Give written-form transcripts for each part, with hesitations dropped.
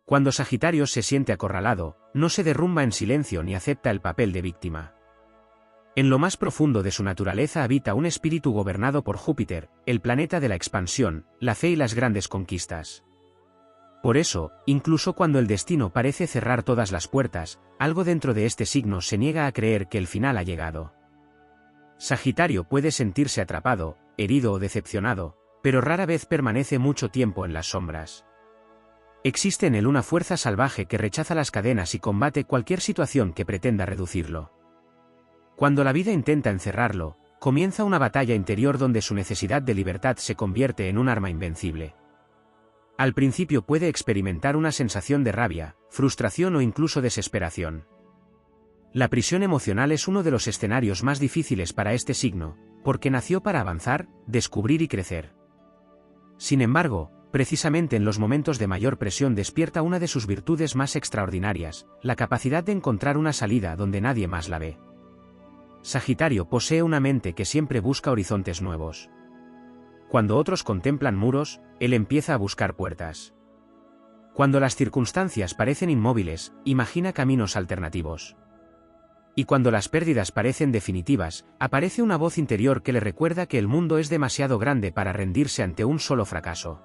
Cuando Sagitario se siente acorralado, no se derrumba en silencio ni acepta el papel de víctima. En lo más profundo de su naturaleza habita un espíritu gobernado por Júpiter, el planeta de la expansión, la fe y las grandes conquistas. Por eso, incluso cuando el destino parece cerrar todas las puertas, algo dentro de este signo se niega a creer que el final ha llegado. Sagitario puede sentirse atrapado, herido o decepcionado, pero rara vez permanece mucho tiempo en las sombras. Existe en él una fuerza salvaje que rechaza las cadenas y combate cualquier situación que pretenda reducirlo. Cuando la vida intenta encerrarlo, comienza una batalla interior donde su necesidad de libertad se convierte en un arma invencible. Al principio puede experimentar una sensación de rabia, frustración o incluso desesperación. La prisión emocional es uno de los escenarios más difíciles para este signo, porque nació para avanzar, descubrir y crecer. Sin embargo, precisamente en los momentos de mayor presión despierta una de sus virtudes más extraordinarias, la capacidad de encontrar una salida donde nadie más la ve. Sagitario posee una mente que siempre busca horizontes nuevos. Cuando otros contemplan muros, él empieza a buscar puertas. Cuando las circunstancias parecen inmóviles, imagina caminos alternativos. Y cuando las pérdidas parecen definitivas, aparece una voz interior que le recuerda que el mundo es demasiado grande para rendirse ante un solo fracaso.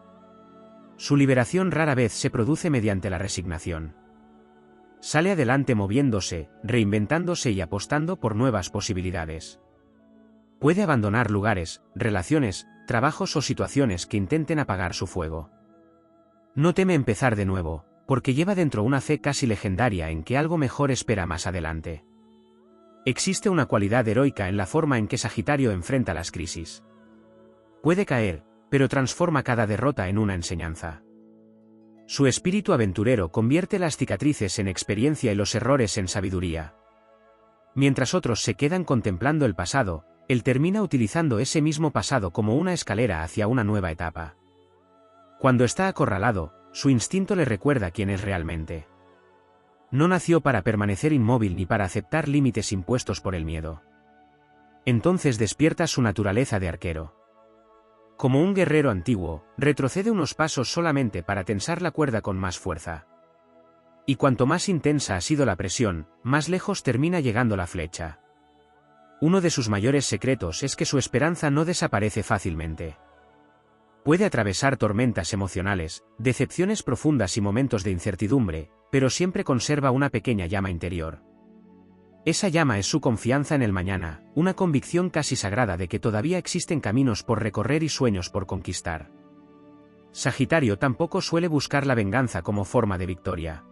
Su liberación rara vez se produce mediante la resignación. Sale adelante moviéndose, reinventándose y apostando por nuevas posibilidades. Puede abandonar lugares, relaciones, trabajos o situaciones que intenten apagar su fuego. No teme empezar de nuevo, porque lleva dentro una fe casi legendaria en que algo mejor espera más adelante. Existe una cualidad heroica en la forma en que Sagitario enfrenta las crisis. Puede caer, pero transforma cada derrota en una enseñanza. Su espíritu aventurero convierte las cicatrices en experiencia y los errores en sabiduría. Mientras otros se quedan contemplando el pasado, él termina utilizando ese mismo pasado como una escalera hacia una nueva etapa. Cuando está acorralado, su instinto le recuerda quién es realmente. No nació para permanecer inmóvil ni para aceptar límites impuestos por el miedo. Entonces despierta su naturaleza de arquero. Como un guerrero antiguo, retrocede unos pasos solamente para tensar la cuerda con más fuerza. Y cuanto más intensa ha sido la presión, más lejos termina llegando la flecha. Uno de sus mayores secretos es que su esperanza no desaparece fácilmente. Puede atravesar tormentas emocionales, decepciones profundas y momentos de incertidumbre, pero siempre conserva una pequeña llama interior. Esa llama es su confianza en el mañana, una convicción casi sagrada de que todavía existen caminos por recorrer y sueños por conquistar. Sagitario tampoco suele buscar la venganza como forma de victoria.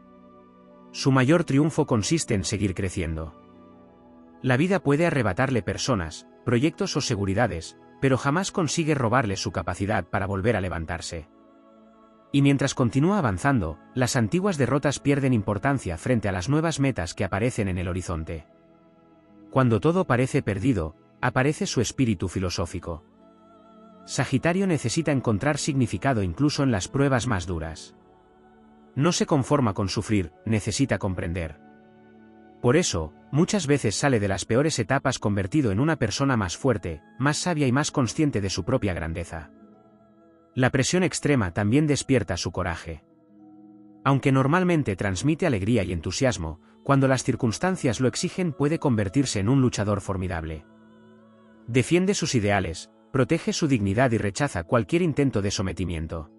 Su mayor triunfo consiste en seguir creciendo. La vida puede arrebatarle personas, proyectos o seguridades, pero jamás consigue robarle su capacidad para volver a levantarse. Y mientras continúa avanzando, las antiguas derrotas pierden importancia frente a las nuevas metas que aparecen en el horizonte. Cuando todo parece perdido, aparece su espíritu filosófico. Sagitario necesita encontrar significado incluso en las pruebas más duras. No se conforma con sufrir, necesita comprender. Por eso, muchas veces sale de las peores etapas convertido en una persona más fuerte, más sabia y más consciente de su propia grandeza. La presión extrema también despierta su coraje. Aunque normalmente transmite alegría y entusiasmo, cuando las circunstancias lo exigen puede convertirse en un luchador formidable. Defiende sus ideales, protege su dignidad y rechaza cualquier intento de sometimiento.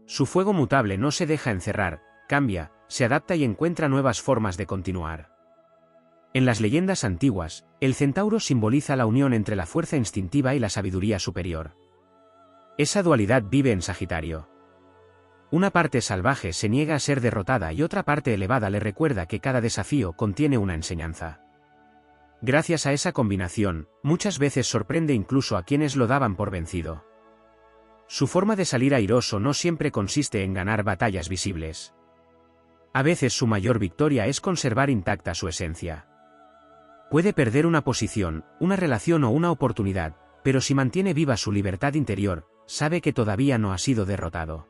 Su fuego mutable no se deja encerrar, cambia, se adapta y encuentra nuevas formas de continuar. En las leyendas antiguas, el centauro simboliza la unión entre la fuerza instintiva y la sabiduría superior. Esa dualidad vive en Sagitario. Una parte salvaje se niega a ser derrotada y otra parte elevada le recuerda que cada desafío contiene una enseñanza. Gracias a esa combinación, muchas veces sorprende incluso a quienes lo daban por vencido. Su forma de salir airoso no siempre consiste en ganar batallas visibles. A veces su mayor victoria es conservar intacta su esencia. Puede perder una posición, una relación o una oportunidad, pero si mantiene viva su libertad interior, sabe que todavía no ha sido derrotado.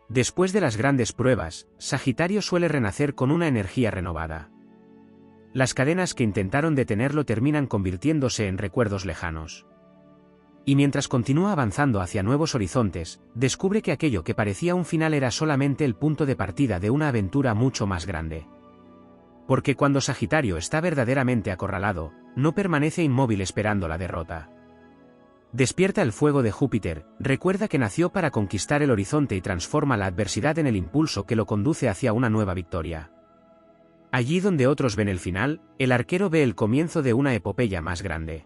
Después de las grandes pruebas, Sagitario suele renacer con una energía renovada. Las cadenas que intentaron detenerlo terminan convirtiéndose en recuerdos lejanos. Y mientras continúa avanzando hacia nuevos horizontes, descubre que aquello que parecía un final era solamente el punto de partida de una aventura mucho más grande. Porque cuando Sagitario está verdaderamente acorralado, no permanece inmóvil esperando la derrota. Despierta el fuego de Júpiter, recuerda que nació para conquistar el horizonte y transforma la adversidad en el impulso que lo conduce hacia una nueva victoria. Allí donde otros ven el final, el arquero ve el comienzo de una epopeya más grande.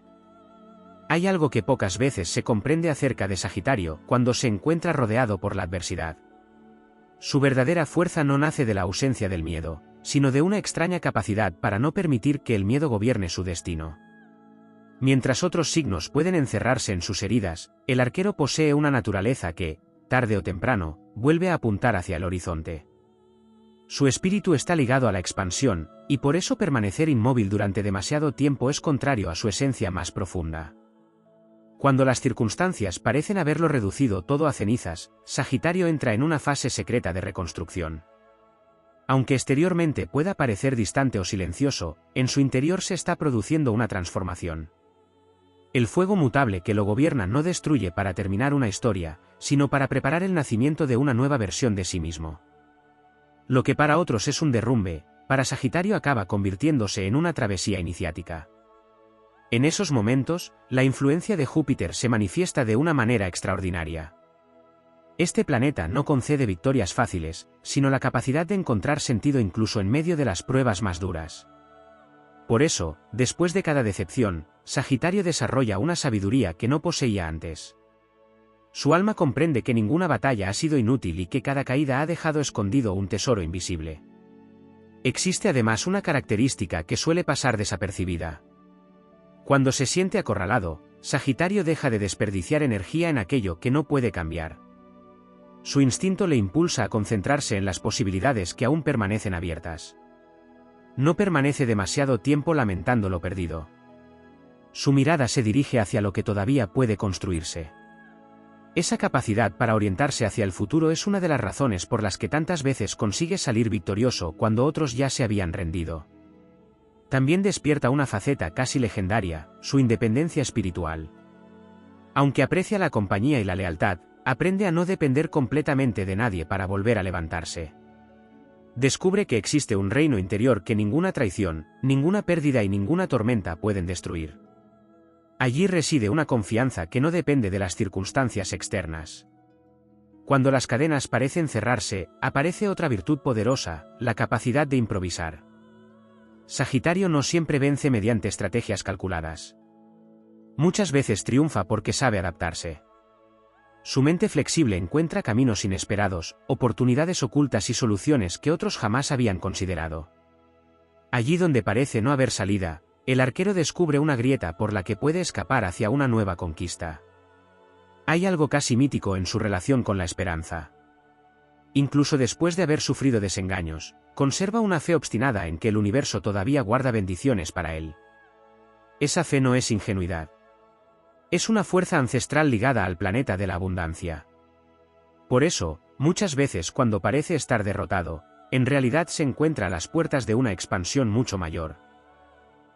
Hay algo que pocas veces se comprende acerca de Sagitario cuando se encuentra rodeado por la adversidad. Su verdadera fuerza no nace de la ausencia del miedo, sino de una extraña capacidad para no permitir que el miedo gobierne su destino. Mientras otros signos pueden encerrarse en sus heridas, el arquero posee una naturaleza que, tarde o temprano, vuelve a apuntar hacia el horizonte. Su espíritu está ligado a la expansión, y por eso permanecer inmóvil durante demasiado tiempo es contrario a su esencia más profunda. Cuando las circunstancias parecen haberlo reducido todo a cenizas, Sagitario entra en una fase secreta de reconstrucción. Aunque exteriormente pueda parecer distante o silencioso, en su interior se está produciendo una transformación. El fuego mutable que lo gobierna no destruye para terminar una historia, sino para preparar el nacimiento de una nueva versión de sí mismo. Lo que para otros es un derrumbe, para Sagitario acaba convirtiéndose en una travesía iniciática. En esos momentos, la influencia de Júpiter se manifiesta de una manera extraordinaria. Este planeta no concede victorias fáciles, sino la capacidad de encontrar sentido incluso en medio de las pruebas más duras. Por eso, después de cada decepción, Sagitario desarrolla una sabiduría que no poseía antes. Su alma comprende que ninguna batalla ha sido inútil y que cada caída ha dejado escondido un tesoro invisible. Existe además una característica que suele pasar desapercibida. Cuando se siente acorralado, Sagitario deja de desperdiciar energía en aquello que no puede cambiar. Su instinto le impulsa a concentrarse en las posibilidades que aún permanecen abiertas. No permanece demasiado tiempo lamentando lo perdido. Su mirada se dirige hacia lo que todavía puede construirse. Esa capacidad para orientarse hacia el futuro es una de las razones por las que tantas veces consigue salir victorioso cuando otros ya se habían rendido. También despierta una faceta casi legendaria, su independencia espiritual. Aunque aprecia la compañía y la lealtad, aprende a no depender completamente de nadie para volver a levantarse. Descubre que existe un reino interior que ninguna traición, ninguna pérdida y ninguna tormenta pueden destruir. Allí reside una confianza que no depende de las circunstancias externas. Cuando las cadenas parecen cerrarse, aparece otra virtud poderosa, la capacidad de improvisar. Sagitario no siempre vence mediante estrategias calculadas. Muchas veces triunfa porque sabe adaptarse. Su mente flexible encuentra caminos inesperados, oportunidades ocultas y soluciones que otros jamás habían considerado. Allí donde parece no haber salida, el arquero descubre una grieta por la que puede escapar hacia una nueva conquista. Hay algo casi mítico en su relación con la esperanza. Incluso después de haber sufrido desengaños, conserva una fe obstinada en que el universo todavía guarda bendiciones para él. Esa fe no es ingenuidad. Es una fuerza ancestral ligada al planeta de la abundancia. Por eso, muchas veces cuando parece estar derrotado, en realidad se encuentra a las puertas de una expansión mucho mayor.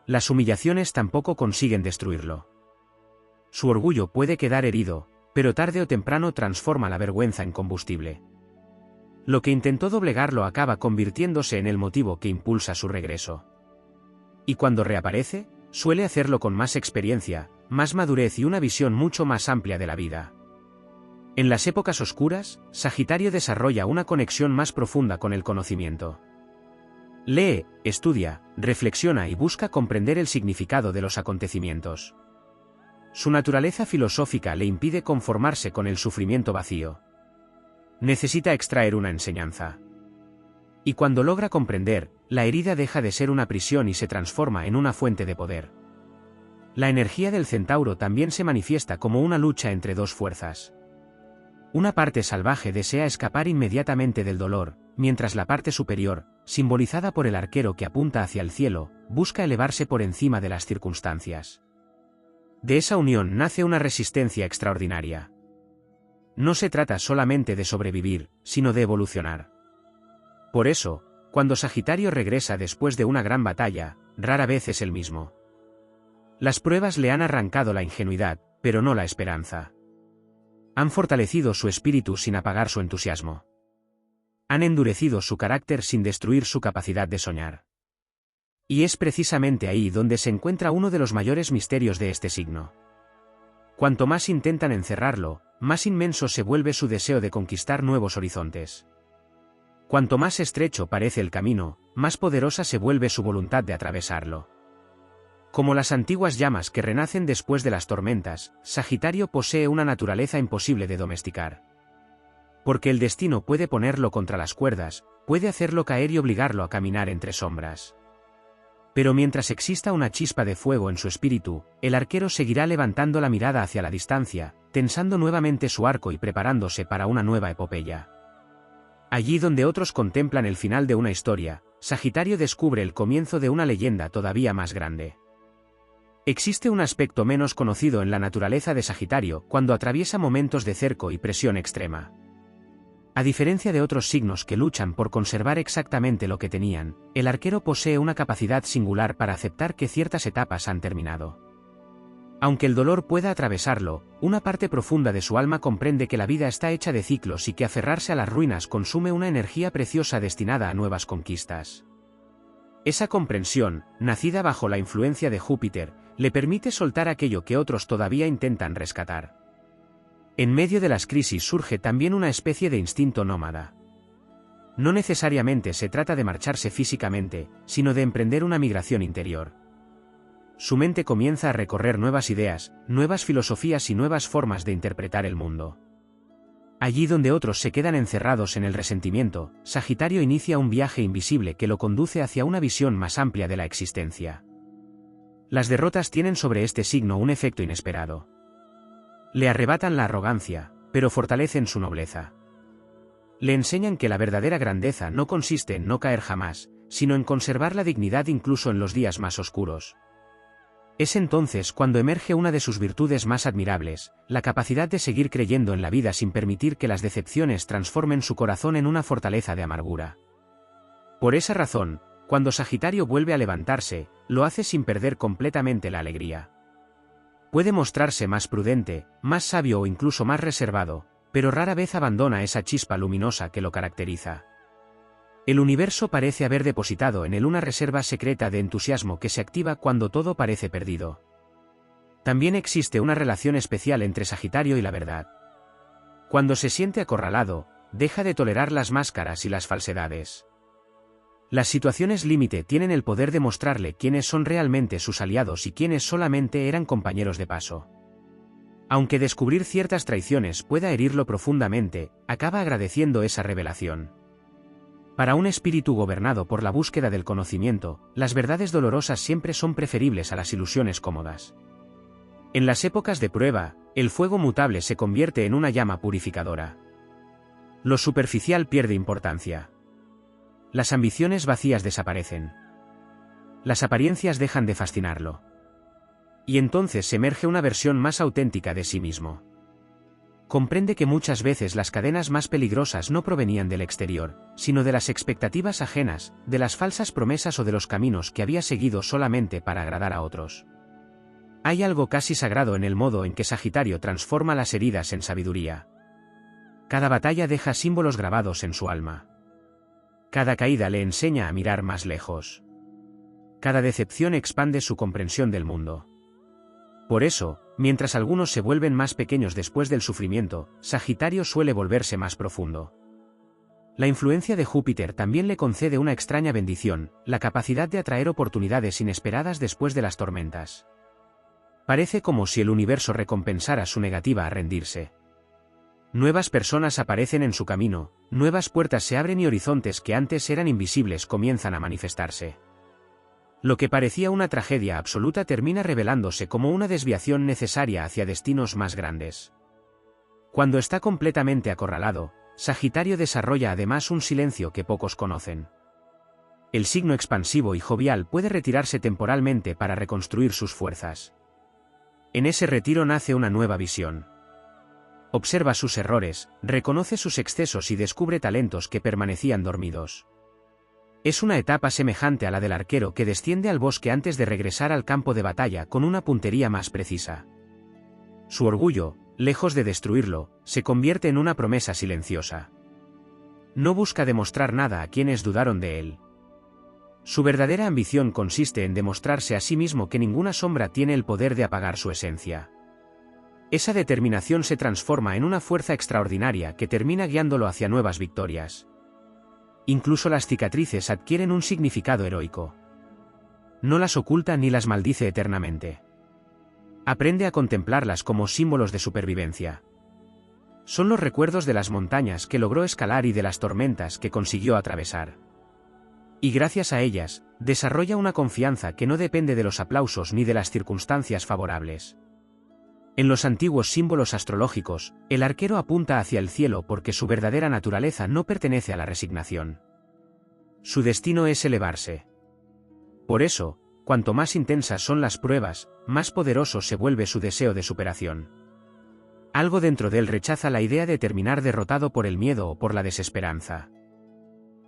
Las humillaciones tampoco consiguen destruirlo. Su orgullo puede quedar herido, pero tarde o temprano transforma la vergüenza en combustible. Lo que intentó doblegarlo acaba convirtiéndose en el motivo que impulsa su regreso. Y cuando reaparece, suele hacerlo con más experiencia, más madurez y una visión mucho más amplia de la vida. En las épocas oscuras, Sagitario desarrolla una conexión más profunda con el conocimiento. Lee, estudia, reflexiona y busca comprender el significado de los acontecimientos. Su naturaleza filosófica le impide conformarse con el sufrimiento vacío. Necesita extraer una enseñanza. Y cuando logra comprender, la herida deja de ser una prisión y se transforma en una fuente de poder. La energía del centauro también se manifiesta como una lucha entre dos fuerzas. Una parte salvaje desea escapar inmediatamente del dolor, mientras la parte superior, simbolizada por el arquero que apunta hacia el cielo, busca elevarse por encima de las circunstancias. De esa unión nace una resistencia extraordinaria. No se trata solamente de sobrevivir, sino de evolucionar. Por eso, cuando Sagitario regresa después de una gran batalla, rara vez es el mismo. Las pruebas le han arrancado la ingenuidad, pero no la esperanza. Han fortalecido su espíritu sin apagar su entusiasmo. Han endurecido su carácter sin destruir su capacidad de soñar. Y es precisamente ahí donde se encuentra uno de los mayores misterios de este signo. Cuanto más intentan encerrarlo, más inmenso se vuelve su deseo de conquistar nuevos horizontes. Cuanto más estrecho parece el camino, más poderosa se vuelve su voluntad de atravesarlo. Como las antiguas llamas que renacen después de las tormentas, Sagitario posee una naturaleza imposible de domesticar. Porque el destino puede ponerlo contra las cuerdas, puede hacerlo caer y obligarlo a caminar entre sombras. Pero mientras exista una chispa de fuego en su espíritu, el arquero seguirá levantando la mirada hacia la distancia, tensando nuevamente su arco y preparándose para una nueva epopeya. Allí donde otros contemplan el final de una historia, Sagitario descubre el comienzo de una leyenda todavía más grande. Existe un aspecto menos conocido en la naturaleza de Sagitario cuando atraviesa momentos de cerco y presión extrema. A diferencia de otros signos que luchan por conservar exactamente lo que tenían, el arquero posee una capacidad singular para aceptar que ciertas etapas han terminado. Aunque el dolor pueda atravesarlo, una parte profunda de su alma comprende que la vida está hecha de ciclos y que aferrarse a las ruinas consume una energía preciosa destinada a nuevas conquistas. Esa comprensión, nacida bajo la influencia de Júpiter, le permite soltar aquello que otros todavía intentan rescatar. En medio de las crisis surge también una especie de instinto nómada. No necesariamente se trata de marcharse físicamente, sino de emprender una migración interior. Su mente comienza a recorrer nuevas ideas, nuevas filosofías y nuevas formas de interpretar el mundo. Allí donde otros se quedan encerrados en el resentimiento, Sagitario inicia un viaje invisible que lo conduce hacia una visión más amplia de la existencia. Las derrotas tienen sobre este signo un efecto inesperado. Le arrebatan la arrogancia, pero fortalecen su nobleza. Le enseñan que la verdadera grandeza no consiste en no caer jamás, sino en conservar la dignidad incluso en los días más oscuros. Es entonces cuando emerge una de sus virtudes más admirables, la capacidad de seguir creyendo en la vida sin permitir que las decepciones transformen su corazón en una fortaleza de amargura. Por esa razón, cuando Sagitario vuelve a levantarse, lo hace sin perder completamente la alegría. Puede mostrarse más prudente, más sabio o incluso más reservado, pero rara vez abandona esa chispa luminosa que lo caracteriza. El universo parece haber depositado en él una reserva secreta de entusiasmo que se activa cuando todo parece perdido. También existe una relación especial entre Sagitario y la verdad. Cuando se siente acorralado, deja de tolerar las máscaras y las falsedades. Las situaciones límite tienen el poder de mostrarle quiénes son realmente sus aliados y quiénes solamente eran compañeros de paso. Aunque descubrir ciertas traiciones pueda herirlo profundamente, acaba agradeciendo esa revelación. Para un espíritu gobernado por la búsqueda del conocimiento, las verdades dolorosas siempre son preferibles a las ilusiones cómodas. En las épocas de prueba, el fuego mutable se convierte en una llama purificadora. Lo superficial pierde importancia. Las ambiciones vacías desaparecen. Las apariencias dejan de fascinarlo. Y entonces emerge una versión más auténtica de sí mismo. Comprende que muchas veces las cadenas más peligrosas no provenían del exterior, sino de las expectativas ajenas, de las falsas promesas o de los caminos que había seguido solamente para agradar a otros. Hay algo casi sagrado en el modo en que Sagitario transforma las heridas en sabiduría. Cada batalla deja símbolos grabados en su alma. Cada caída le enseña a mirar más lejos. Cada decepción expande su comprensión del mundo. Por eso, mientras algunos se vuelven más pequeños después del sufrimiento, Sagitario suele volverse más profundo. La influencia de Júpiter también le concede una extraña bendición, la capacidad de atraer oportunidades inesperadas después de las tormentas. Parece como si el universo recompensara su negativa a rendirse. Nuevas personas aparecen en su camino, nuevas puertas se abren y horizontes que antes eran invisibles comienzan a manifestarse. Lo que parecía una tragedia absoluta termina revelándose como una desviación necesaria hacia destinos más grandes. Cuando está completamente acorralado, Sagitario desarrolla además un silencio que pocos conocen. El signo expansivo y jovial puede retirarse temporalmente para reconstruir sus fuerzas. En ese retiro nace una nueva visión. Observa sus errores, reconoce sus excesos y descubre talentos que permanecían dormidos. Es una etapa semejante a la del arquero que desciende al bosque antes de regresar al campo de batalla con una puntería más precisa. Su orgullo, lejos de destruirlo, se convierte en una promesa silenciosa. No busca demostrar nada a quienes dudaron de él. Su verdadera ambición consiste en demostrarse a sí mismo que ninguna sombra tiene el poder de apagar su esencia. Esa determinación se transforma en una fuerza extraordinaria que termina guiándolo hacia nuevas victorias. Incluso las cicatrices adquieren un significado heroico. No las oculta ni las maldice eternamente. Aprende a contemplarlas como símbolos de supervivencia. Son los recuerdos de las montañas que logró escalar y de las tormentas que consiguió atravesar. Y gracias a ellas, desarrolla una confianza que no depende de los aplausos ni de las circunstancias favorables. En los antiguos símbolos astrológicos, el arquero apunta hacia el cielo porque su verdadera naturaleza no pertenece a la resignación. Su destino es elevarse. Por eso, cuanto más intensas son las pruebas, más poderoso se vuelve su deseo de superación. Algo dentro de él rechaza la idea de terminar derrotado por el miedo o por la desesperanza.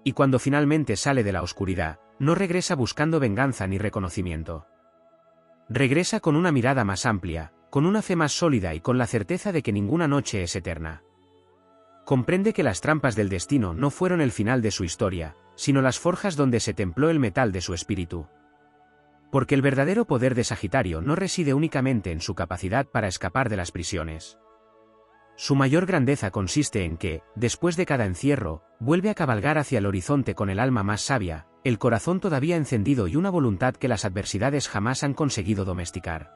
Y cuando finalmente sale de la oscuridad, no regresa buscando venganza ni reconocimiento. Regresa con una mirada más amplia, con una fe más sólida y con la certeza de que ninguna noche es eterna. Comprende que las trampas del destino no fueron el final de su historia, sino las forjas donde se templó el metal de su espíritu. Porque el verdadero poder de Sagitario no reside únicamente en su capacidad para escapar de las prisiones. Su mayor grandeza consiste en que, después de cada encierro, vuelve a cabalgar hacia el horizonte con el alma más sabia, el corazón todavía encendido y una voluntad que las adversidades jamás han conseguido domesticar.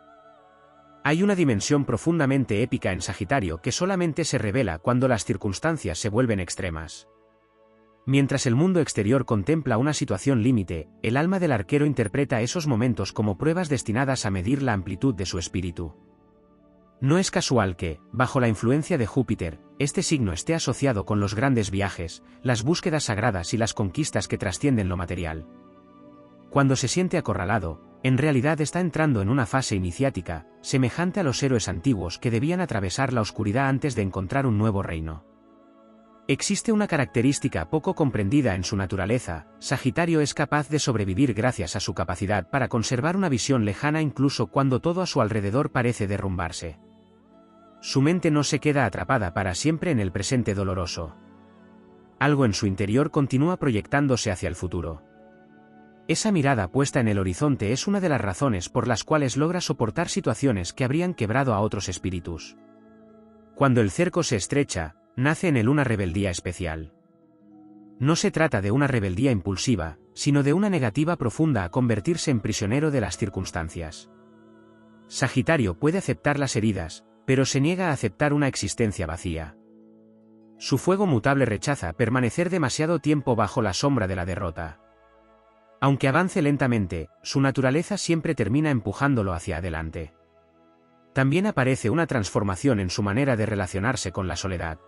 Hay una dimensión profundamente épica en Sagitario que solamente se revela cuando las circunstancias se vuelven extremas. Mientras el mundo exterior contempla una situación límite, el alma del arquero interpreta esos momentos como pruebas destinadas a medir la amplitud de su espíritu. No es casual que, bajo la influencia de Júpiter, este signo esté asociado con los grandes viajes, las búsquedas sagradas y las conquistas que trascienden lo material. Cuando se siente acorralado, en realidad está entrando en una fase iniciática, semejante a los héroes antiguos que debían atravesar la oscuridad antes de encontrar un nuevo reino. Existe una característica poco comprendida en su naturaleza: Sagitario es capaz de sobrevivir gracias a su capacidad para conservar una visión lejana incluso cuando todo a su alrededor parece derrumbarse. Su mente no se queda atrapada para siempre en el presente doloroso. Algo en su interior continúa proyectándose hacia el futuro. Esa mirada puesta en el horizonte es una de las razones por las cuales logra soportar situaciones que habrían quebrado a otros espíritus. Cuando el cerco se estrecha, nace en él una rebeldía especial. No se trata de una rebeldía impulsiva, sino de una negativa profunda a convertirse en prisionero de las circunstancias. Sagitario puede aceptar las heridas, pero se niega a aceptar una existencia vacía. Su fuego mutable rechaza permanecer demasiado tiempo bajo la sombra de la derrota. Aunque avance lentamente, su naturaleza siempre termina empujándolo hacia adelante. También aparece una transformación en su manera de relacionarse con la soledad.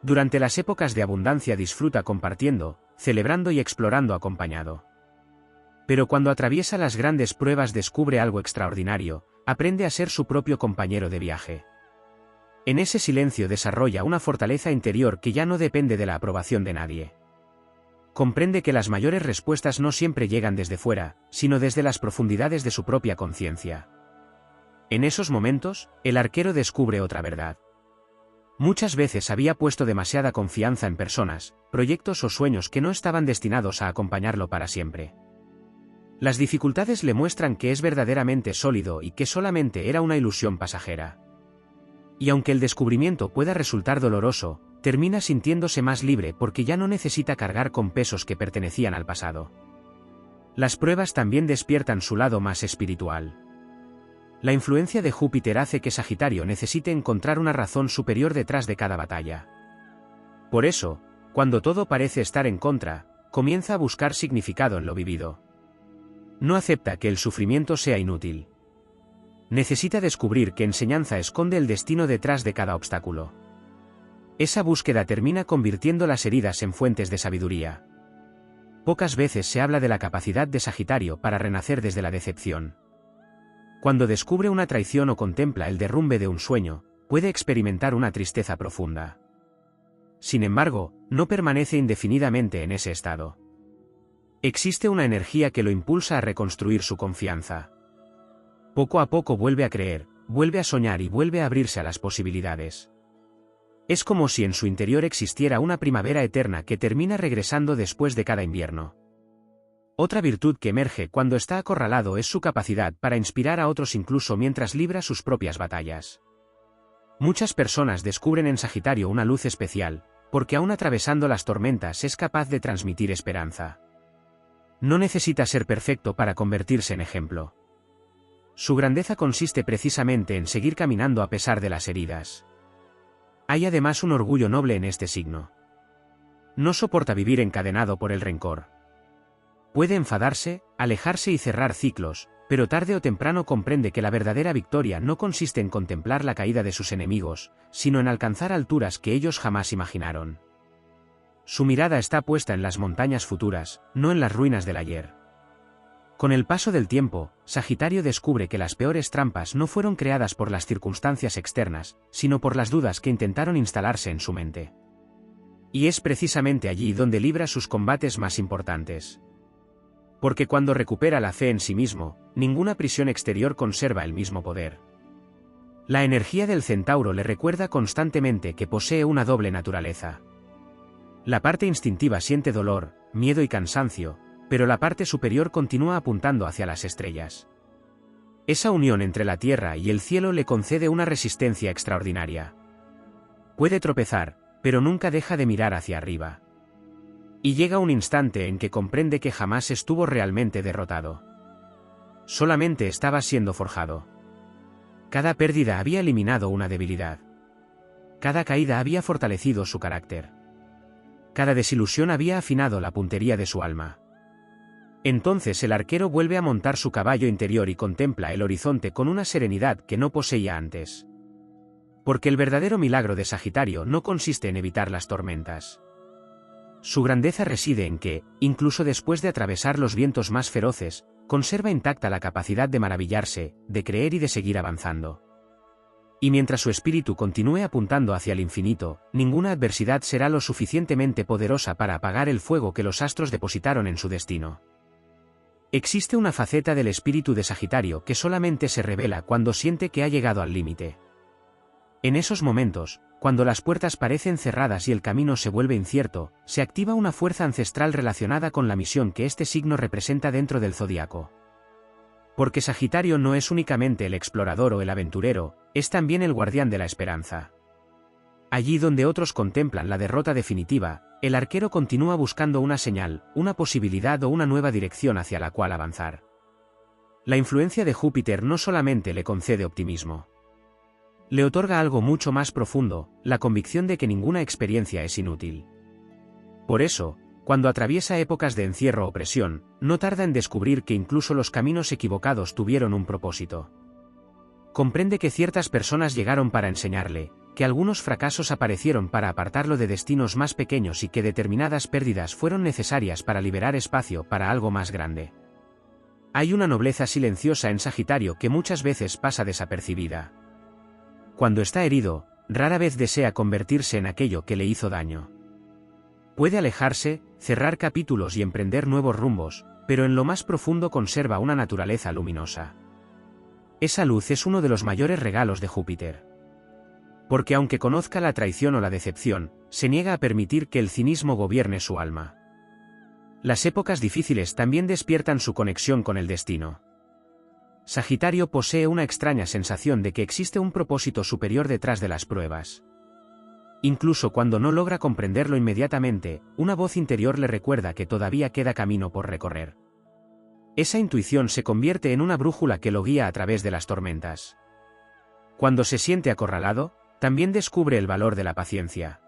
Durante las épocas de abundancia disfruta compartiendo, celebrando y explorando acompañado. Pero cuando atraviesa las grandes pruebas descubre algo extraordinario: aprende a ser su propio compañero de viaje. En ese silencio desarrolla una fortaleza interior que ya no depende de la aprobación de nadie. Comprende que las mayores respuestas no siempre llegan desde fuera, sino desde las profundidades de su propia conciencia. En esos momentos, el arquero descubre otra verdad. Muchas veces había puesto demasiada confianza en personas, proyectos o sueños que no estaban destinados a acompañarlo para siempre. Las dificultades le muestran que es verdaderamente sólido y que solamente era una ilusión pasajera. Y aunque el descubrimiento pueda resultar doloroso, termina sintiéndose más libre porque ya no necesita cargar con pesos que pertenecían al pasado. Las pruebas también despiertan su lado más espiritual. La influencia de Júpiter hace que Sagitario necesite encontrar una razón superior detrás de cada batalla. Por eso, cuando todo parece estar en contra, comienza a buscar significado en lo vivido. No acepta que el sufrimiento sea inútil. Necesita descubrir qué enseñanza esconde el destino detrás de cada obstáculo. Esa búsqueda termina convirtiendo las heridas en fuentes de sabiduría. Pocas veces se habla de la capacidad de Sagitario para renacer desde la decepción. Cuando descubre una traición o contempla el derrumbe de un sueño, puede experimentar una tristeza profunda. Sin embargo, no permanece indefinidamente en ese estado. Existe una energía que lo impulsa a reconstruir su confianza. Poco a poco vuelve a creer, vuelve a soñar y vuelve a abrirse a las posibilidades. Es como si en su interior existiera una primavera eterna que termina regresando después de cada invierno. Otra virtud que emerge cuando está acorralado es su capacidad para inspirar a otros incluso mientras libra sus propias batallas. Muchas personas descubren en Sagitario una luz especial, porque aún atravesando las tormentas es capaz de transmitir esperanza. No necesita ser perfecto para convertirse en ejemplo. Su grandeza consiste precisamente en seguir caminando a pesar de las heridas. Hay además un orgullo noble en este signo. No soporta vivir encadenado por el rencor. Puede enfadarse, alejarse y cerrar ciclos, pero tarde o temprano comprende que la verdadera victoria no consiste en contemplar la caída de sus enemigos, sino en alcanzar alturas que ellos jamás imaginaron. Su mirada está puesta en las montañas futuras, no en las ruinas del ayer. Con el paso del tiempo, Sagitario descubre que las peores trampas no fueron creadas por las circunstancias externas, sino por las dudas que intentaron instalarse en su mente. Y es precisamente allí donde libra sus combates más importantes. Porque cuando recupera la fe en sí mismo, ninguna prisión exterior conserva el mismo poder. La energía del centauro le recuerda constantemente que posee una doble naturaleza. La parte instintiva siente dolor, miedo y cansancio, pero la parte superior continúa apuntando hacia las estrellas. Esa unión entre la tierra y el cielo le concede una resistencia extraordinaria. Puede tropezar, pero nunca deja de mirar hacia arriba. Y llega un instante en que comprende que jamás estuvo realmente derrotado. Solamente estaba siendo forjado. Cada pérdida había eliminado una debilidad. Cada caída había fortalecido su carácter. Cada desilusión había afinado la puntería de su alma. Entonces el arquero vuelve a montar su caballo interior y contempla el horizonte con una serenidad que no poseía antes. Porque el verdadero milagro de Sagitario no consiste en evitar las tormentas. Su grandeza reside en que, incluso después de atravesar los vientos más feroces, conserva intacta la capacidad de maravillarse, de creer y de seguir avanzando. Y mientras su espíritu continúe apuntando hacia el infinito, ninguna adversidad será lo suficientemente poderosa para apagar el fuego que los astros depositaron en su destino. Existe una faceta del espíritu de Sagitario que solamente se revela cuando siente que ha llegado al límite. En esos momentos, cuando las puertas parecen cerradas y el camino se vuelve incierto, se activa una fuerza ancestral relacionada con la misión que este signo representa dentro del zodiaco. Porque Sagitario no es únicamente el explorador o el aventurero, es también el guardián de la esperanza. Allí donde otros contemplan la derrota definitiva, el arquero continúa buscando una señal, una posibilidad o una nueva dirección hacia la cual avanzar. La influencia de Júpiter no solamente le concede optimismo. Le otorga algo mucho más profundo, la convicción de que ninguna experiencia es inútil. Por eso, cuando atraviesa épocas de encierro o presión, no tarda en descubrir que incluso los caminos equivocados tuvieron un propósito. Comprende que ciertas personas llegaron para enseñarle, que algunos fracasos aparecieron para apartarlo de destinos más pequeños y que determinadas pérdidas fueron necesarias para liberar espacio para algo más grande. Hay una nobleza silenciosa en Sagitario que muchas veces pasa desapercibida. Cuando está herido, rara vez desea convertirse en aquello que le hizo daño. Puede alejarse, cerrar capítulos y emprender nuevos rumbos, pero en lo más profundo conserva una naturaleza luminosa. Esa luz es uno de los mayores regalos de Júpiter. Porque aunque conozca la traición o la decepción, se niega a permitir que el cinismo gobierne su alma. Las épocas difíciles también despiertan su conexión con el destino. Sagitario posee una extraña sensación de que existe un propósito superior detrás de las pruebas. Incluso cuando no logra comprenderlo inmediatamente, una voz interior le recuerda que todavía queda camino por recorrer. Esa intuición se convierte en una brújula que lo guía a través de las tormentas. Cuando se siente acorralado, también descubre el valor de la paciencia.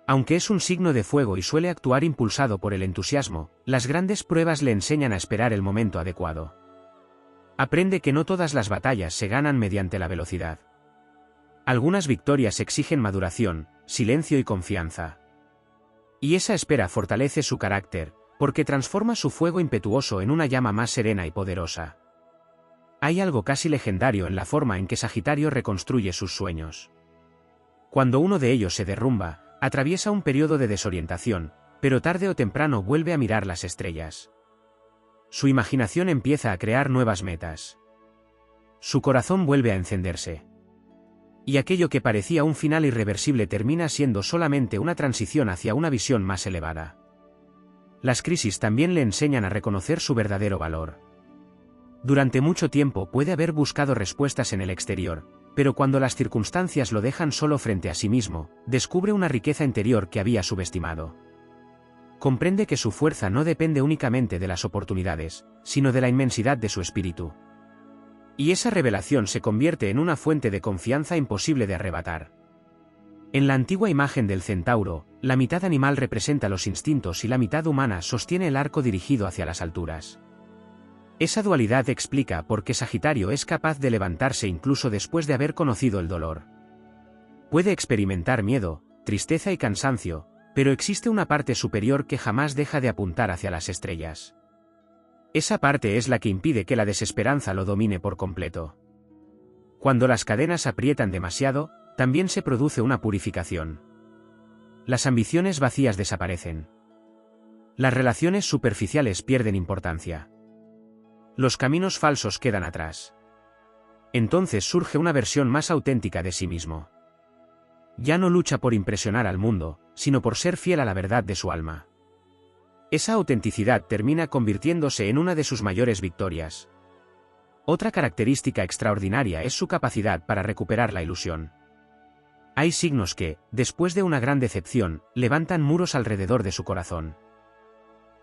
Aunque es un signo de fuego y suele actuar impulsado por el entusiasmo, las grandes pruebas le enseñan a esperar el momento adecuado. Aprende que no todas las batallas se ganan mediante la velocidad. Algunas victorias exigen maduración, silencio y confianza. Y esa espera fortalece su carácter, porque transforma su fuego impetuoso en una llama más serena y poderosa. Hay algo casi legendario en la forma en que Sagitario reconstruye sus sueños. Cuando uno de ellos se derrumba, atraviesa un periodo de desorientación, pero tarde o temprano vuelve a mirar las estrellas. Su imaginación empieza a crear nuevas metas. su corazón vuelve a encenderse. Y aquello que parecía un final irreversible termina siendo solamente una transición hacia una visión más elevada. Las crisis también le enseñan a reconocer su verdadero valor. Durante mucho tiempo puede haber buscado respuestas en el exterior, pero cuando las circunstancias lo dejan solo frente a sí mismo, descubre una riqueza interior que había subestimado. Comprende que su fuerza no depende únicamente de las oportunidades, sino de la inmensidad de su espíritu. Y esa revelación se convierte en una fuente de confianza imposible de arrebatar. En la antigua imagen del centauro, la mitad animal representa los instintos y la mitad humana sostiene el arco dirigido hacia las alturas. Esa dualidad explica por qué Sagitario es capaz de levantarse incluso después de haber conocido el dolor. Puede experimentar miedo, tristeza y cansancio, pero existe una parte superior que jamás deja de apuntar hacia las estrellas. Esa parte es la que impide que la desesperanza lo domine por completo. Cuando las cadenas aprietan demasiado, también se produce una purificación. Las ambiciones vacías desaparecen. Las relaciones superficiales pierden importancia. Los caminos falsos quedan atrás. Entonces surge una versión más auténtica de sí mismo. Ya no lucha por impresionar al mundo, sino por ser fiel a la verdad de su alma. Esa autenticidad termina convirtiéndose en una de sus mayores victorias. Otra característica extraordinaria es su capacidad para recuperar la ilusión. Hay signos que, después de una gran decepción, levantan muros alrededor de su corazón.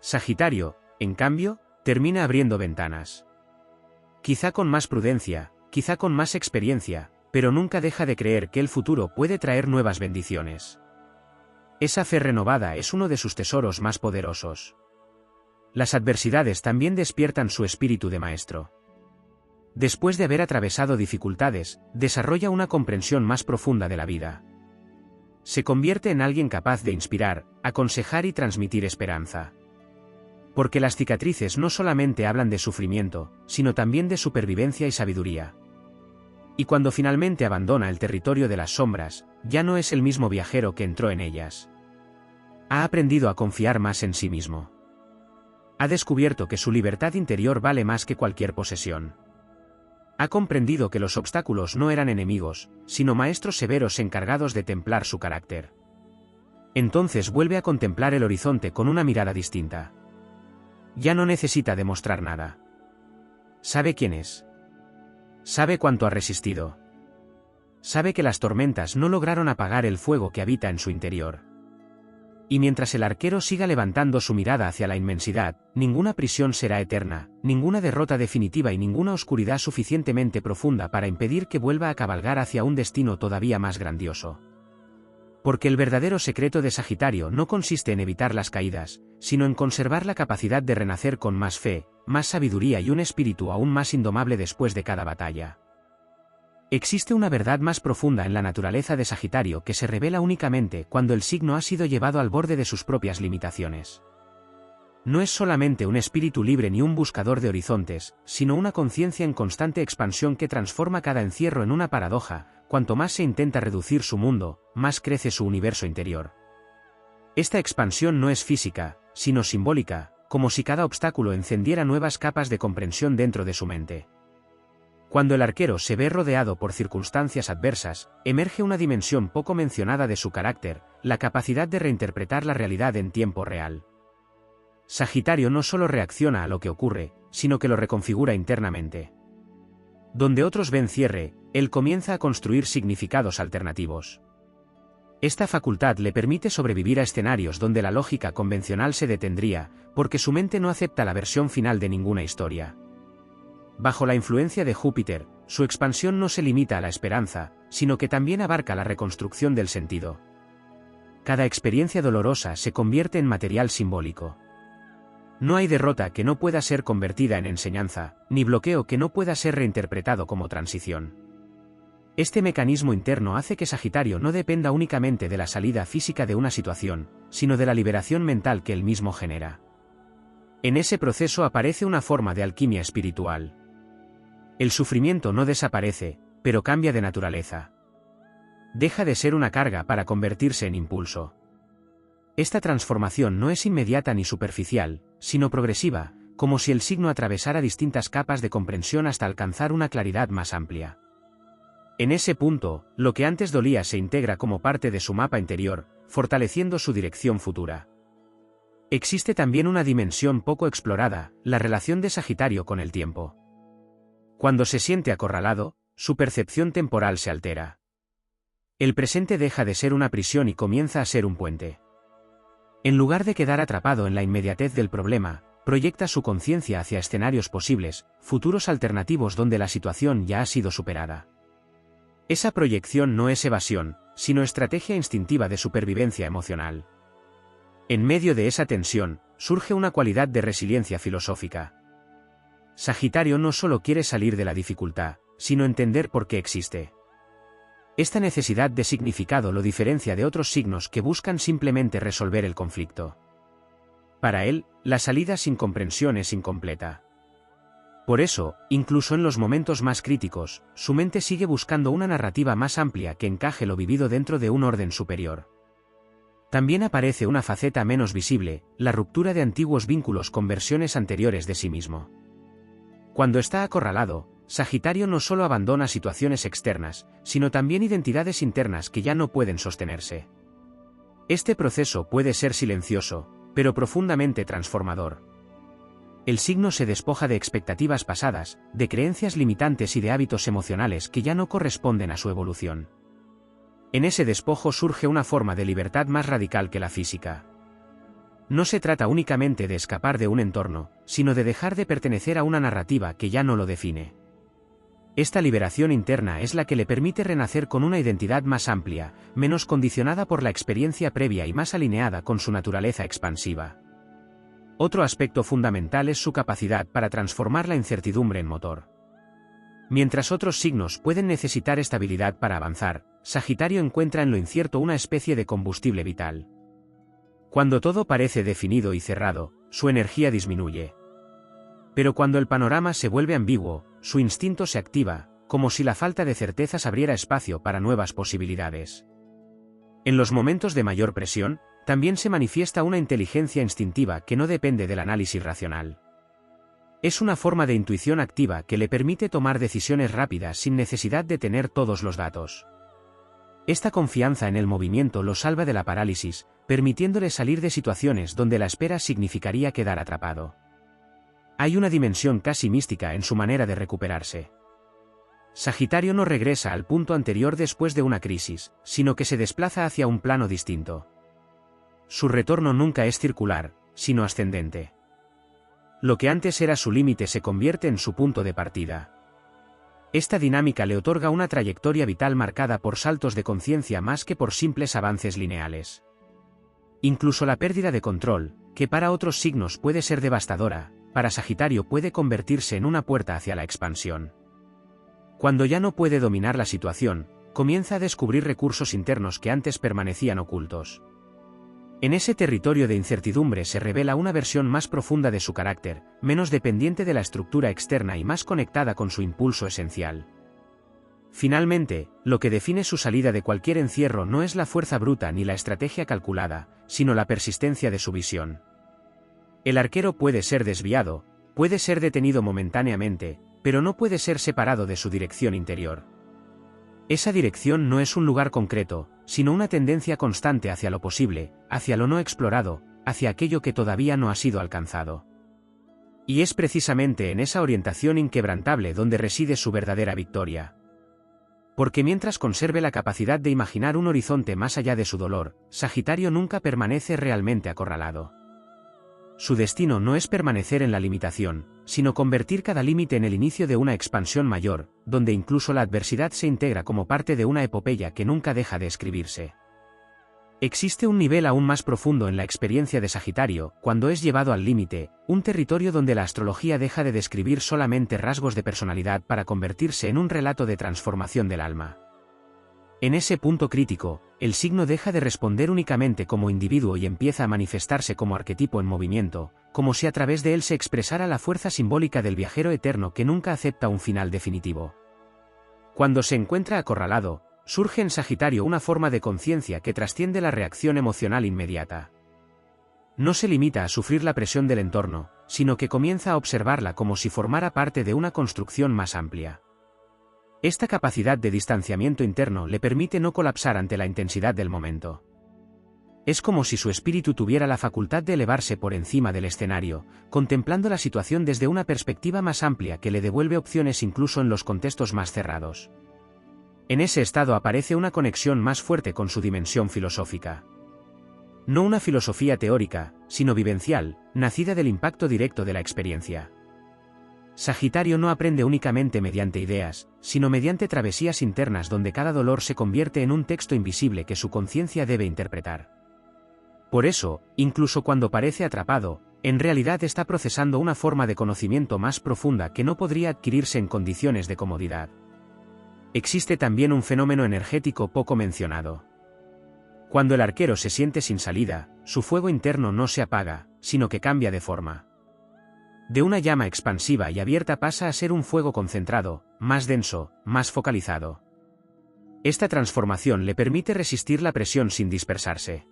Sagitario, en cambio, termina abriendo ventanas. Quizá con más prudencia, quizá con más experiencia, pero nunca deja de creer que el futuro puede traer nuevas bendiciones. Esa fe renovada es uno de sus tesoros más poderosos. Las adversidades también despiertan su espíritu de maestro. Después de haber atravesado dificultades, desarrolla una comprensión más profunda de la vida. Se convierte en alguien capaz de inspirar, aconsejar y transmitir esperanza. Porque las cicatrices no solamente hablan de sufrimiento, sino también de supervivencia y sabiduría. Y cuando finalmente abandona el territorio de las sombras, ya no es el mismo viajero que entró en ellas. Ha aprendido a confiar más en sí mismo. Ha descubierto que su libertad interior vale más que cualquier posesión. Ha comprendido que los obstáculos no eran enemigos, sino maestros severos encargados de templar su carácter. Entonces vuelve a contemplar el horizonte con una mirada distinta. Ya no necesita demostrar nada. Sabe quién es. Sabe cuánto ha resistido. Sabe que las tormentas no lograron apagar el fuego que habita en su interior. Y mientras el arquero siga levantando su mirada hacia la inmensidad, ninguna prisión será eterna, ninguna derrota definitiva y ninguna oscuridad suficientemente profunda para impedir que vuelva a cabalgar hacia un destino todavía más grandioso. Porque el verdadero secreto de Sagitario no consiste en evitar las caídas, sino en conservar la capacidad de renacer con más fe, más sabiduría y un espíritu aún más indomable después de cada batalla. Existe una verdad más profunda en la naturaleza de Sagitario que se revela únicamente cuando el signo ha sido llevado al borde de sus propias limitaciones. No es solamente un espíritu libre ni un buscador de horizontes, sino una conciencia en constante expansión que transforma cada encierro en una paradoja. Cuanto más se intenta reducir su mundo, más crece su universo interior. Esta expansión no es física, sino simbólica, como si cada obstáculo encendiera nuevas capas de comprensión dentro de su mente. Cuando el arquero se ve rodeado por circunstancias adversas, emerge una dimensión poco mencionada de su carácter, la capacidad de reinterpretar la realidad en tiempo real. Sagitario no solo reacciona a lo que ocurre, sino que lo reconfigura internamente. Donde otros ven cierre, él comienza a construir significados alternativos. Esta facultad le permite sobrevivir a escenarios donde la lógica convencional se detendría, porque su mente no acepta la versión final de ninguna historia. Bajo la influencia de Júpiter, su expansión no se limita a la esperanza, sino que también abarca la reconstrucción del sentido. Cada experiencia dolorosa se convierte en material simbólico. No hay derrota que no pueda ser convertida en enseñanza, ni bloqueo que no pueda ser reinterpretado como transición. Este mecanismo interno hace que Sagitario no dependa únicamente de la salida física de una situación, sino de la liberación mental que él mismo genera. En ese proceso aparece una forma de alquimia espiritual. El sufrimiento no desaparece, pero cambia de naturaleza. Deja de ser una carga para convertirse en impulso. Esta transformación no es inmediata ni superficial, sino progresiva, como si el signo atravesara distintas capas de comprensión hasta alcanzar una claridad más amplia. En ese punto, lo que antes dolía se integra como parte de su mapa interior, fortaleciendo su dirección futura. Existe también una dimensión poco explorada, la relación de Sagitario con el tiempo. Cuando se siente acorralado, su percepción temporal se altera. El presente deja de ser una prisión y comienza a ser un puente. En lugar de quedar atrapado en la inmediatez del problema, proyecta su conciencia hacia escenarios posibles, futuros alternativos donde la situación ya ha sido superada. Esa proyección no es evasión, sino estrategia instintiva de supervivencia emocional. En medio de esa tensión, surge una cualidad de resiliencia filosófica. Sagitario no solo quiere salir de la dificultad, sino entender por qué existe. Esta necesidad de significado lo diferencia de otros signos que buscan simplemente resolver el conflicto. Para él, la salida sin comprensión es incompleta. Por eso, incluso en los momentos más críticos, su mente sigue buscando una narrativa más amplia que encaje lo vivido dentro de un orden superior. También aparece una faceta menos visible, la ruptura de antiguos vínculos con versiones anteriores de sí mismo. Cuando está acorralado, Sagitario no solo abandona situaciones externas, sino también identidades internas que ya no pueden sostenerse. Este proceso puede ser silencioso, pero profundamente transformador. El signo se despoja de expectativas pasadas, de creencias limitantes y de hábitos emocionales que ya no corresponden a su evolución. En ese despojo surge una forma de libertad más radical que la física. No se trata únicamente de escapar de un entorno, sino de dejar de pertenecer a una narrativa que ya no lo define. Esta liberación interna es la que le permite renacer con una identidad más amplia, menos condicionada por la experiencia previa y más alineada con su naturaleza expansiva. Otro aspecto fundamental es su capacidad para transformar la incertidumbre en motor. Mientras otros signos pueden necesitar estabilidad para avanzar, Sagitario encuentra en lo incierto una especie de combustible vital. Cuando todo parece definido y cerrado, su energía disminuye. Pero cuando el panorama se vuelve ambiguo, su instinto se activa, como si la falta de certezas abriera espacio para nuevas posibilidades. En los momentos de mayor presión, también se manifiesta una inteligencia instintiva que no depende del análisis racional. Es una forma de intuición activa que le permite tomar decisiones rápidas sin necesidad de tener todos los datos. Esta confianza en el movimiento lo salva de la parálisis, permitiéndole salir de situaciones donde la espera significaría quedar atrapado. Hay una dimensión casi mística en su manera de recuperarse. Sagitario no regresa al punto anterior después de una crisis, sino que se desplaza hacia un plano distinto. Su retorno nunca es circular, sino ascendente. Lo que antes era su límite se convierte en su punto de partida. Esta dinámica le otorga una trayectoria vital marcada por saltos de conciencia más que por simples avances lineales. Incluso la pérdida de control, que para otros signos puede ser devastadora, para Sagitario puede convertirse en una puerta hacia la expansión. Cuando ya no puede dominar la situación, comienza a descubrir recursos internos que antes permanecían ocultos. En ese territorio de incertidumbre se revela una versión más profunda de su carácter, menos dependiente de la estructura externa y más conectada con su impulso esencial. Finalmente, lo que define su salida de cualquier encierro no es la fuerza bruta ni la estrategia calculada, sino la persistencia de su visión. El arquero puede ser desviado, puede ser detenido momentáneamente, pero no puede ser separado de su dirección interior. Esa dirección no es un lugar concreto, sino una tendencia constante hacia lo posible, hacia lo no explorado, hacia aquello que todavía no ha sido alcanzado. Y es precisamente en esa orientación inquebrantable donde reside su verdadera victoria. Porque mientras conserve la capacidad de imaginar un horizonte más allá de su dolor, Sagitario nunca permanece realmente acorralado. Su destino no es permanecer en la limitación, sino convertir cada límite en el inicio de una expansión mayor, donde incluso la adversidad se integra como parte de una epopeya que nunca deja de escribirse. Existe un nivel aún más profundo en la experiencia de Sagitario, cuando es llevado al límite, un territorio donde la astrología deja de describir solamente rasgos de personalidad para convertirse en un relato de transformación del alma. En ese punto crítico, el signo deja de responder únicamente como individuo y empieza a manifestarse como arquetipo en movimiento, como si a través de él se expresara la fuerza simbólica del viajero eterno que nunca acepta un final definitivo. Cuando se encuentra acorralado, surge en Sagitario una forma de conciencia que trasciende la reacción emocional inmediata. No se limita a sufrir la presión del entorno, sino que comienza a observarla como si formara parte de una construcción más amplia. Esta capacidad de distanciamiento interno le permite no colapsar ante la intensidad del momento. Es como si su espíritu tuviera la facultad de elevarse por encima del escenario, contemplando la situación desde una perspectiva más amplia que le devuelve opciones incluso en los contextos más cerrados. En ese estado aparece una conexión más fuerte con su dimensión filosófica. No una filosofía teórica, sino vivencial, nacida del impacto directo de la experiencia. Sagitario no aprende únicamente mediante ideas, sino mediante travesías internas donde cada dolor se convierte en un texto invisible que su conciencia debe interpretar. Por eso, incluso cuando parece atrapado, en realidad está procesando una forma de conocimiento más profunda que no podría adquirirse en condiciones de comodidad. Existe también un fenómeno energético poco mencionado. Cuando el arquero se siente sin salida, su fuego interno no se apaga, sino que cambia de forma. De una llama expansiva y abierta pasa a ser un fuego concentrado, más denso, más focalizado. Esta transformación le permite resistir la presión sin dispersarse.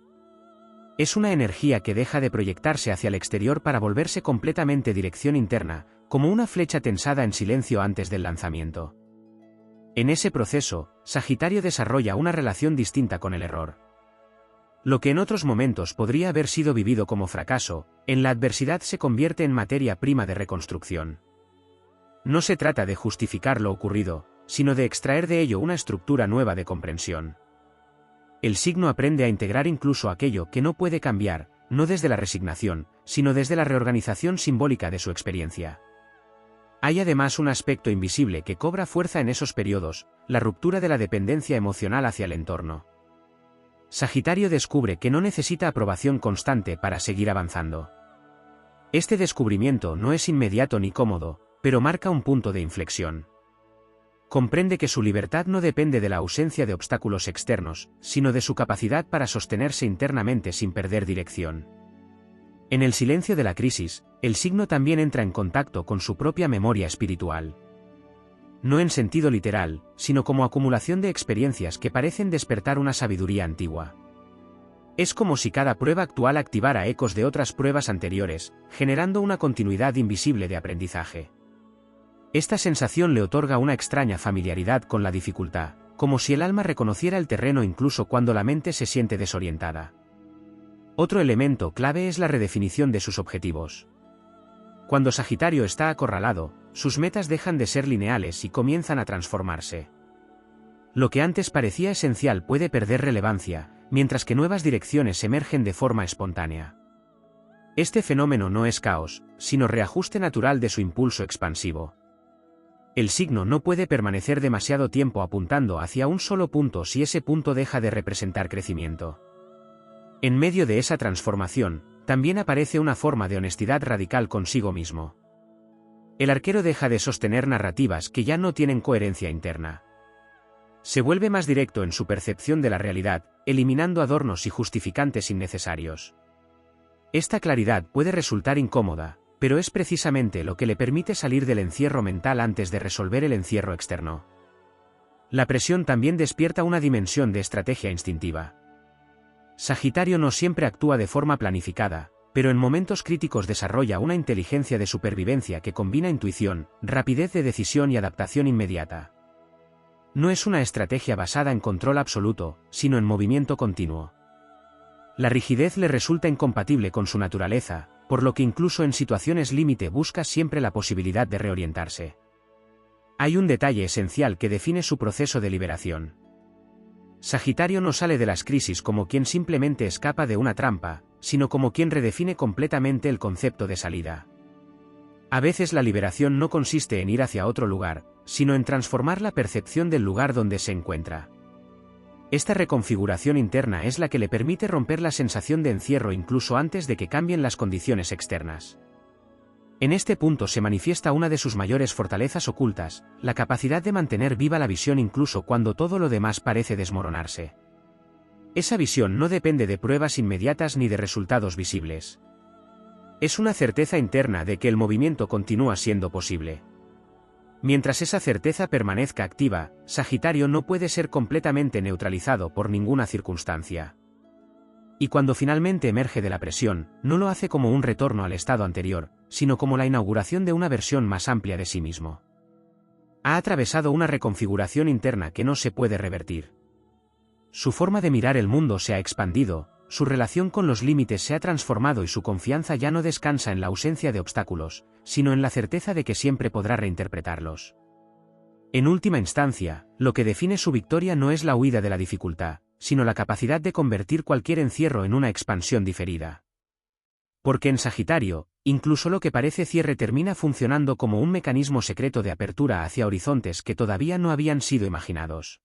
Es una energía que deja de proyectarse hacia el exterior para volverse completamente dirección interna, como una flecha tensada en silencio antes del lanzamiento. En ese proceso, Sagitario desarrolla una relación distinta con el error. Lo que en otros momentos podría haber sido vivido como fracaso, en la adversidad se convierte en materia prima de reconstrucción. No se trata de justificar lo ocurrido, sino de extraer de ello una estructura nueva de comprensión. El signo aprende a integrar incluso aquello que no puede cambiar, no desde la resignación, sino desde la reorganización simbólica de su experiencia. Hay además un aspecto invisible que cobra fuerza en esos periodos, la ruptura de la dependencia emocional hacia el entorno. Sagitario descubre que no necesita aprobación constante para seguir avanzando. Este descubrimiento no es inmediato ni cómodo, pero marca un punto de inflexión. Comprende que su libertad no depende de la ausencia de obstáculos externos, sino de su capacidad para sostenerse internamente sin perder dirección. En el silencio de la crisis, el signo también entra en contacto con su propia memoria espiritual. No en sentido literal, sino como acumulación de experiencias que parecen despertar una sabiduría antigua. Es como si cada prueba actual activara ecos de otras pruebas anteriores, generando una continuidad invisible de aprendizaje. Esta sensación le otorga una extraña familiaridad con la dificultad, como si el alma reconociera el terreno incluso cuando la mente se siente desorientada. Otro elemento clave es la redefinición de sus objetivos. Cuando Sagitario está acorralado, sus metas dejan de ser lineales y comienzan a transformarse. Lo que antes parecía esencial puede perder relevancia, mientras que nuevas direcciones emergen de forma espontánea. Este fenómeno no es caos, sino reajuste natural de su impulso expansivo. El signo no puede permanecer demasiado tiempo apuntando hacia un solo punto si ese punto deja de representar crecimiento. En medio de esa transformación, también aparece una forma de honestidad radical consigo mismo. El arquero deja de sostener narrativas que ya no tienen coherencia interna. Se vuelve más directo en su percepción de la realidad, eliminando adornos y justificantes innecesarios. Esta claridad puede resultar incómoda, pero es precisamente lo que le permite salir del encierro mental antes de resolver el encierro externo. La presión también despierta una dimensión de estrategia instintiva. Sagitario no siempre actúa de forma planificada, pero en momentos críticos desarrolla una inteligencia de supervivencia que combina intuición, rapidez de decisión y adaptación inmediata. No es una estrategia basada en control absoluto, sino en movimiento continuo. La rigidez le resulta incompatible con su naturaleza, por lo que incluso en situaciones límite busca siempre la posibilidad de reorientarse. Hay un detalle esencial que define su proceso de liberación. Sagitario no sale de las crisis como quien simplemente escapa de una trampa, sino como quien redefine completamente el concepto de salida. A veces la liberación no consiste en ir hacia otro lugar, sino en transformar la percepción del lugar donde se encuentra. Esta reconfiguración interna es la que le permite romper la sensación de encierro incluso antes de que cambien las condiciones externas. En este punto se manifiesta una de sus mayores fortalezas ocultas, la capacidad de mantener viva la visión incluso cuando todo lo demás parece desmoronarse. Esa visión no depende de pruebas inmediatas ni de resultados visibles. Es una certeza interna de que el movimiento continúa siendo posible. Mientras esa certeza permanezca activa, Sagitario no puede ser completamente neutralizado por ninguna circunstancia. Y cuando finalmente emerge de la presión, no lo hace como un retorno al estado anterior, sino como la inauguración de una versión más amplia de sí mismo. Ha atravesado una reconfiguración interna que no se puede revertir. Su forma de mirar el mundo se ha expandido, su relación con los límites se ha transformado y su confianza ya no descansa en la ausencia de obstáculos, sino en la certeza de que siempre podrá reinterpretarlos. En última instancia, lo que define su victoria no es la huida de la dificultad, sino la capacidad de convertir cualquier encierro en una expansión diferida. Porque en Sagitario, incluso lo que parece cierre termina funcionando como un mecanismo secreto de apertura hacia horizontes que todavía no habían sido imaginados.